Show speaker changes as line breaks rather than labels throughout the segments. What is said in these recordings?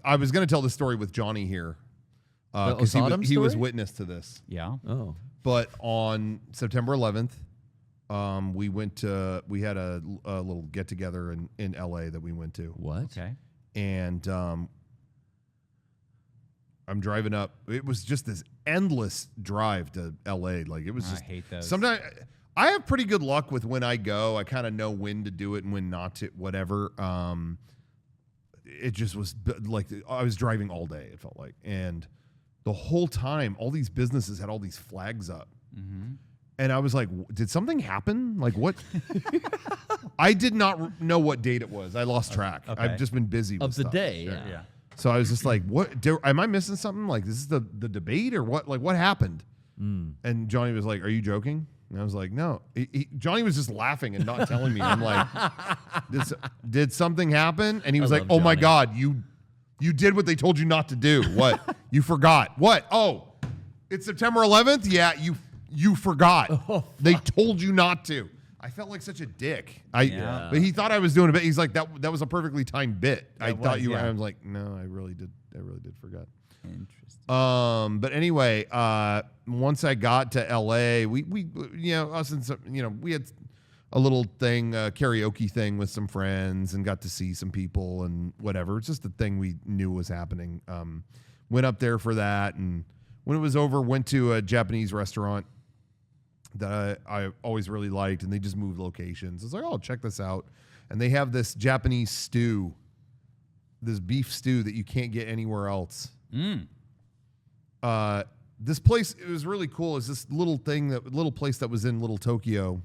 I was going to tell the story with Johnny here. Because he was witness to this.
Yeah.
Oh.
But on September 11th, we had a little get together in LA that we went to.
What?
Okay.
And I'm driving up. It was just this endless drive to LA. Like it was just.
I hate those.
Sometimes I have pretty good luck with when I go. I kind of know when to do it and when not to. Whatever. It just was like I was driving all day. It felt like, and the whole time, all these businesses had all these flags up.
Mm-hmm.
And I was like, did something happen? Like what? I did not know what date it was. I lost track.
Okay.
I've just been busy with
Of the
stuff.
day,
Yeah.
yeah.
So I was just like, what? Am I missing something? Like, this is the debate or what? Like, what happened? And Johnny was like, are you joking? And I was like, no. Johnny was just laughing and not telling me. I'm like, did something happen? And he was like, oh my God, you did what they told you not to do. What? You forgot. What? Oh, it's September 11th? Yeah, you forgot. They told you not to. I felt like such a dick. But he thought I was doing a bit. He's like, that was a perfectly timed bit. I thought you were. I was like, no, I really did forget.
Interesting.
But anyway, once I got to LA, we us and some, we had a little thing, karaoke thing with some friends and got to see some people and whatever. It's just a thing we knew was happening. Went up there for that, and when it was over, went to a Japanese restaurant that I always really liked, and they just moved locations. I was like, oh, check this out. And they have this Japanese stew, this beef stew that you can't get anywhere else. This place, it was really cool. It's this little place that was in Little Tokyo,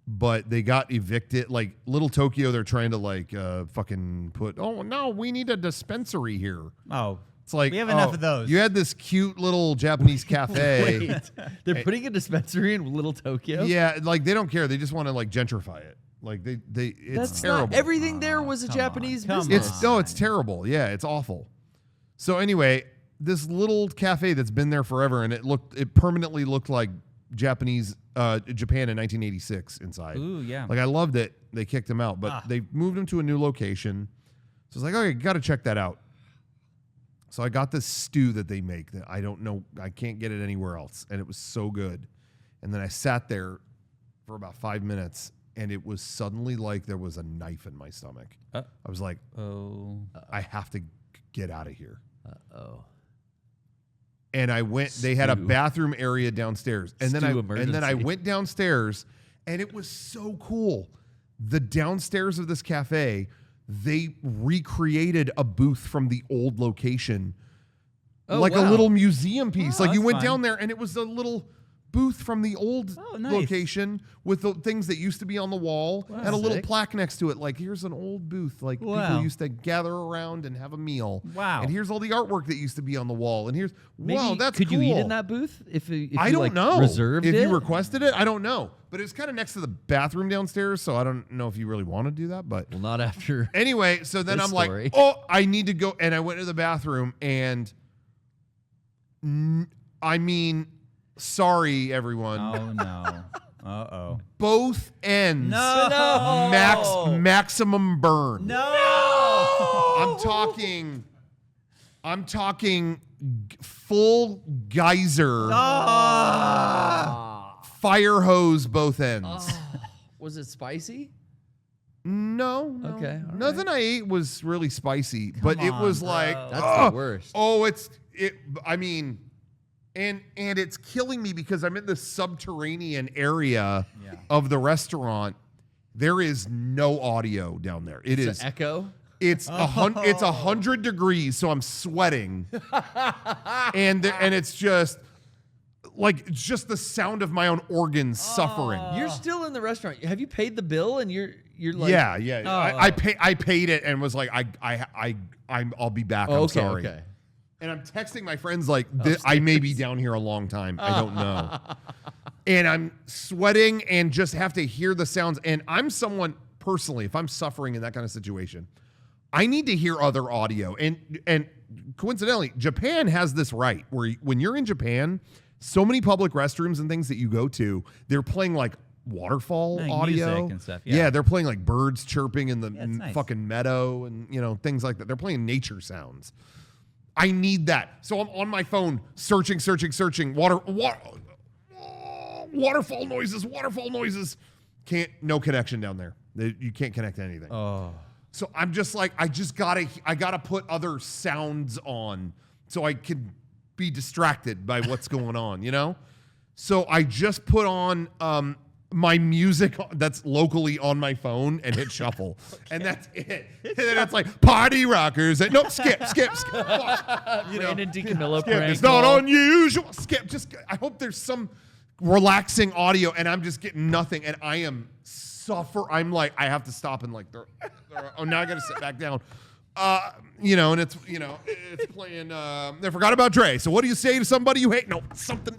but they got evicted. Like Little Tokyo, they're trying to fucking put, oh no, we need a dispensary here.
Oh,
it's like,
we have enough of those.
You had this cute little Japanese cafe.
Wait, they're putting a dispensary in Little Tokyo?
Yeah, like they don't care. They just want to gentrify it. Like it's terrible.
Everything there was a Japanese business.
It's terrible. Yeah, it's awful. So anyway, this little cafe that's been there forever, and it permanently looked like Japan in 1986 inside.
Ooh, yeah.
Like I loved it. They kicked him out, but they moved him to a new location. So I was like, okay, got to check that out. So I got this stew that they make that I don't know, I can't get it anywhere else, and it was so good. And then I sat there for about 5 minutes, and it was suddenly like there was a knife in my stomach. I was like, I have to get out of here. And I went. They had a bathroom area downstairs, and then I went downstairs, and it was so cool. The downstairs of this cafe, they recreated a booth from the old location, a little museum piece. Like you went down there, and it was a little booth from the old location with the things that used to be on the wall and a little plaque next to it. Like, here's an old booth. Like, people used to gather around and have a meal.
Wow.
And here's all the artwork that used to be on the wall. And here's, that's
could
cool.
you eat in that booth? If
I don't know.
Reserved
if
it?
you requested it, I don't know. But it's kind of next to the bathroom downstairs, so I don't know if you really want to do that. But
well, not after.
Anyway, so then I'm
story.
Like, oh, I need to go. And I went to the bathroom, and sorry, everyone.
Oh, no. Uh-oh.
Both ends.
No.
Maximum burn.
No.
I'm talking full geyser. Fire hose both ends.
Was it spicy?
No.
Okay.
Nothing I ate was really spicy, but it was like,
that's the worst.
And it's killing me because I'm in the subterranean area of the restaurant. There is no audio down there. It's
an echo.
It's 100 degrees, so I'm sweating, and it's just the sound of my own organs suffering.
You're still in the restaurant. Have you paid the bill? And you're like,
yeah. I paid it and was like, I'll be back. I'm sorry.
Okay.
And I'm texting my friends like, I may be down here a long time. I don't know. And I'm sweating and just have to hear the sounds. And I'm someone, personally, if I'm suffering in that kind of situation, I need to hear other audio. And coincidentally, Japan has this right where when you're in Japan, so many public restrooms and things that you go to, they're playing like waterfall
Like
audio
music and stuff, yeah.
they're playing like birds chirping in the
Yeah, it's nice.
fucking meadow and things like that. They're playing nature sounds. I need that. So I'm on my phone searching waterfall noises. No connection down there. You can't connect to anything.
Oh.
So I'm just like, I gotta put other sounds on so I can be distracted by what's going on, So I just put on my music that's locally on my phone and hit shuffle. And that's it. And then it's like party rockers. And, nope, skip.
Brandon DiCamillo
Skip.
prank
It's not
call.
unusual. Skip. I hope there's some relaxing audio and I'm just getting nothing. And I am I'm like, I have to stop and like, now I got to sit back down. And it's playing, they forgot about Dre. So what do you say to somebody you hate? No, something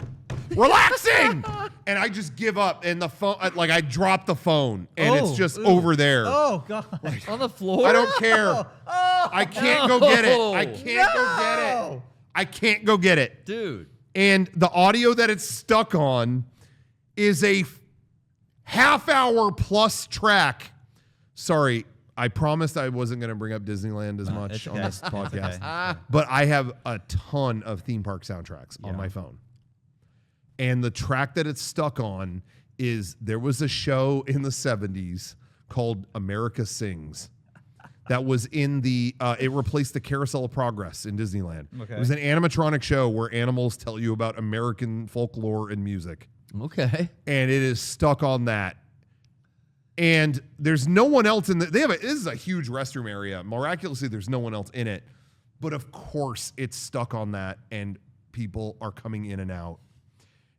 relaxing. And I just give up. And the phone, I drop the phone and it's just over there.
Oh, God.
On the floor?
I don't care. I can't go get it. I
No.
can't go get it. I can't go get it.
Dude.
And the audio that it's stuck on is a half-hour plus track. Sorry, I promised I wasn't going to bring up Disneyland as much
it's
on
okay.
this podcast.
It's okay.
But I have a ton of theme park soundtracks on my phone. And the track that it's stuck on is there was a show in the 70s called America Sings. That was in it replaced the Carousel of Progress in Disneyland.
Okay.
It was an animatronic show where animals tell you about American folklore and music.
Okay.
And it is stuck on that. And there's no one else in this is a huge restroom area. Miraculously, there's no one else in it. But of course, it's stuck on that and people are coming in and out.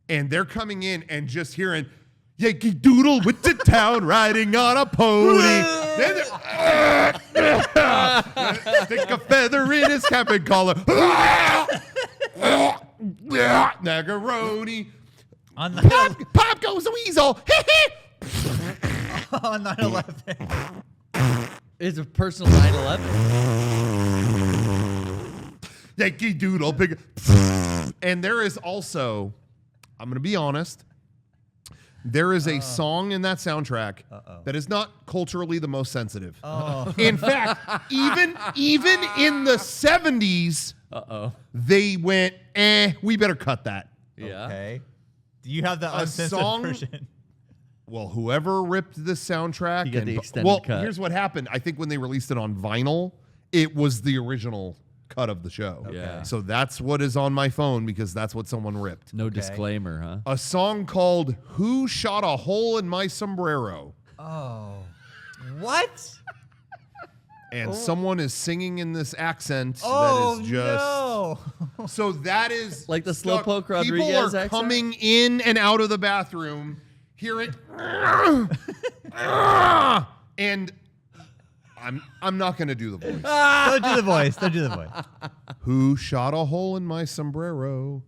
And they're coming in and just hearing Yankee Doodle with the town riding on a pony. Stick a feather in his cap and collar. Macaroni.
On
Pop goes the weasel.
on 9/11.
It's a personal 9/11.
Yankee Doodle. Big. And there is also, I'm going to be honest, there is a song in that soundtrack that is not culturally the most sensitive. In fact, even in the 70s, they went, we better cut that.
Yeah.
Okay. Do you have the uncensored
song-
version?
Well, whoever ripped the soundtrack,
You got the extended cut.
Here's what happened. I think when they released it on vinyl, it was the original cut of the show.
Yeah.
So that's what is on my phone because that's what someone ripped.
No disclaimer, huh?
A song called "Who Shot a Hole in My Sombrero,"
Oh. What?
and someone is singing in this accent
Oh,
that is just.
no.
So that is
Like the
stuck.
Slowpoke
People
Rodriguez
are
accent?
coming in and out of the bathroom, hearing, and I'm not going to do the voice.
Don't do the voice. Don't do the voice.
Who shot a hole in my sombrero?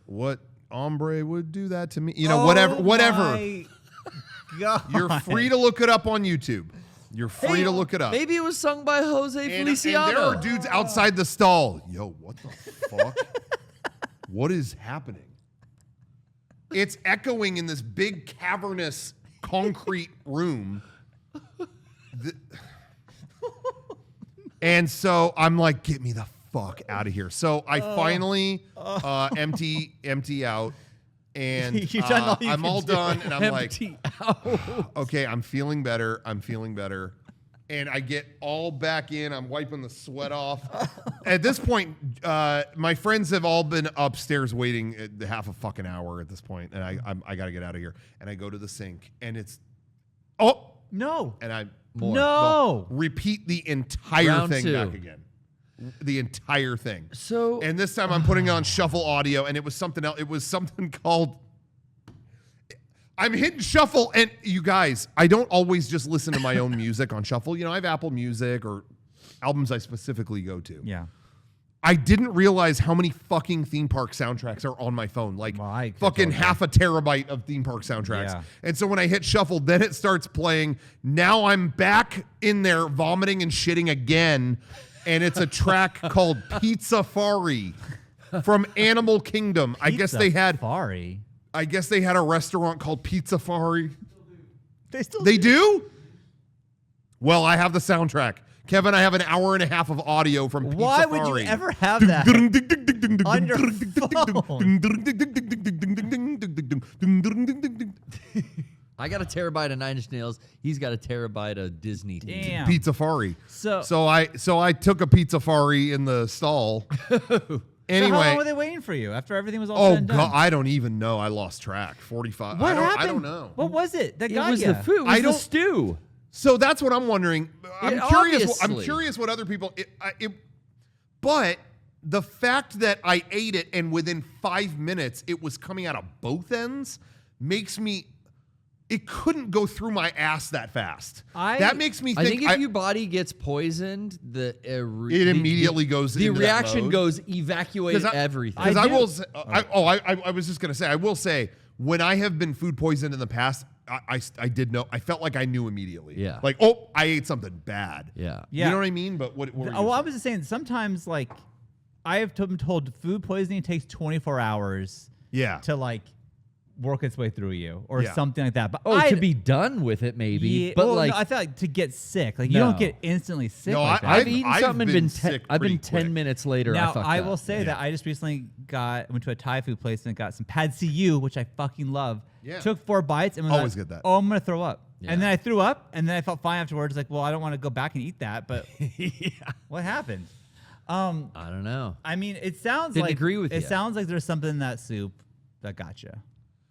What hombre would do that to me? Whatever.
My God.
You're free to look it up on YouTube. You're free to look it up.
Maybe it was sung by Jose
And
Feliciano.
there are dudes outside the stall. Yo, what the fuck? What is happening? It's echoing in this big cavernous concrete room. And so I'm like, get me the fuck out of here. So I finally empty out. And
You've done all you
I'm
can
all
do.
done. And I'm like,
Empty out.
okay, I'm feeling better. And I get all back in. I'm wiping the sweat off. At this point, my friends have all been upstairs waiting half a fucking hour at this point, and I got to get out of here. And I go to the sink, and it's
No.
and I
No.
repeat the entire
Round
thing
two.
back again. The entire thing.
So
And this time I'm putting on shuffle audio, and it was something else. It was something called. I'm hitting shuffle, and you guys, I don't always just listen to my own music on shuffle. I have Apple Music or albums I specifically go to.
Yeah.
I didn't realize how many fucking theme park soundtracks are on my phone. Like
Well, I
fucking
totally-
half a terabyte of theme park soundtracks.
Yeah.
And so when I hit shuffle, then it starts playing. Now I'm back in there vomiting and shitting again. And it's a track called Pizza Fari from Animal Kingdom. I guess they had
Safari.
a restaurant called Pizza Fari. They do? Well, I have the soundtrack. Kevin, I have an hour and a half of audio from Pizza
Why
Fari.
would you ever have that on your phone?
I got a terabyte of Nine Inch Nails. He's got a terabyte of Disney.
Damn.
Pizza Fari.
So
I took a Pizza Fari in the stall. Anyway,
so how long were they waiting for you after everything was all
oh
said and done?
God, I don't even know. I lost track. 45.
What happened?
I don't know.
What was it that
It
got
was
you?
the food. It was
I
the
don't-
stew.
So that's what I'm wondering. I'm
Yeah,
curious. I'm
obviously.
curious what other people. But the fact that I ate it and within 5 minutes it was coming out of both ends makes me. It couldn't go through my ass that fast. That makes me think.
I think if your body gets poisoned, it
immediately goes
The
into that
reaction
mode.
goes evacuate everything.
Because I will. I was just gonna say. I will say when I have been food poisoned in the past, I did know. I felt like I knew immediately.
Yeah.
Like, oh, I ate something bad.
Yeah.
Yeah.
You know what I mean? But what were you
Oh, well, I
saying?
Oh,
was just saying, sometimes, like, I have been told food poisoning takes 24 hours
Yeah.
to, like, work its way through you or
Yeah.
something like that. But
To be done with it, maybe.
yeah,
but
well,
like,
no, I feel like to get sick. Like, you
No.
don't get instantly sick
No,
like that.
I've eaten something and
been
been
sick
I've been
pretty
10
quick.
minutes later.
Now,
fucked
I
up.
will say that I just recently went to a Thai food place and got some pad see which I fucking love.
Yeah.
Took 4 bites and was
Always
like,
get that.
oh, I'm going to throw up.
Yeah.
And then I threw up, and then I felt fine afterwards. Like, well, I don't want to go back and eat that, but what happened?
I don't know.
I mean, it sounds
Didn't
like
agree with
it
ya.
sounds like there's something in that soup that got you.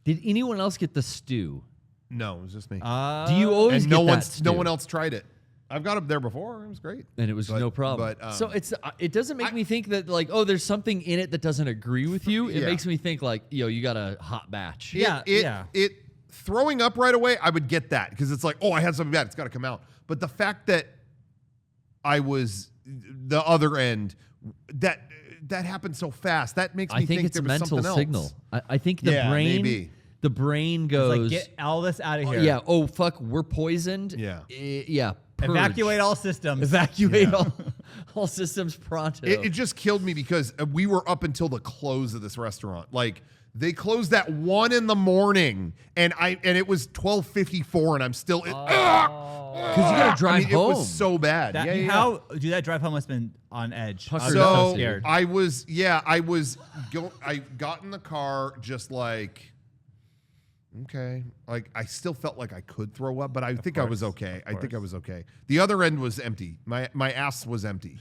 Did anyone else get the stew?
No, it was just me.
Do you always
and
get
no
that
one,
stew?
no one else tried it. I've got it there before. It was great.
And it was
But-
no problem.
but,
so it doesn't make me think that like, oh, there's something in it that doesn't agree with you. It
Yeah.
makes me think like, yo, you got a hot batch.
Yeah,
It throwing up right away, I would get that because it's like, oh, I had something bad. It's got to come out. But the fact that I was the other end, that happened so fast, that makes me
I think it's
there
a
was
mental
something
signal.
else.
I think the
Yeah,
brain,
maybe.
the brain
It's
goes,
like, get all this out of here.
yeah, oh fuck, we're poisoned.
Yeah.
Yeah. Purge.
Evacuate all systems.
Evacuate
Yeah.
all systems pronto.
It just killed me because we were up until the close of this restaurant. Like they closed at 1 a.m. and it was 12:54 and I'm still
because you gotta drive
It
home.
was so bad.
That,
yeah.
How dude, that drive home must have been on edge. I was
Tuckered
so
up.
scared.
I got in the car just like, okay. Like I still felt like I could throw up, but I think I was okay. I think I was okay. The other end was empty. My ass was empty.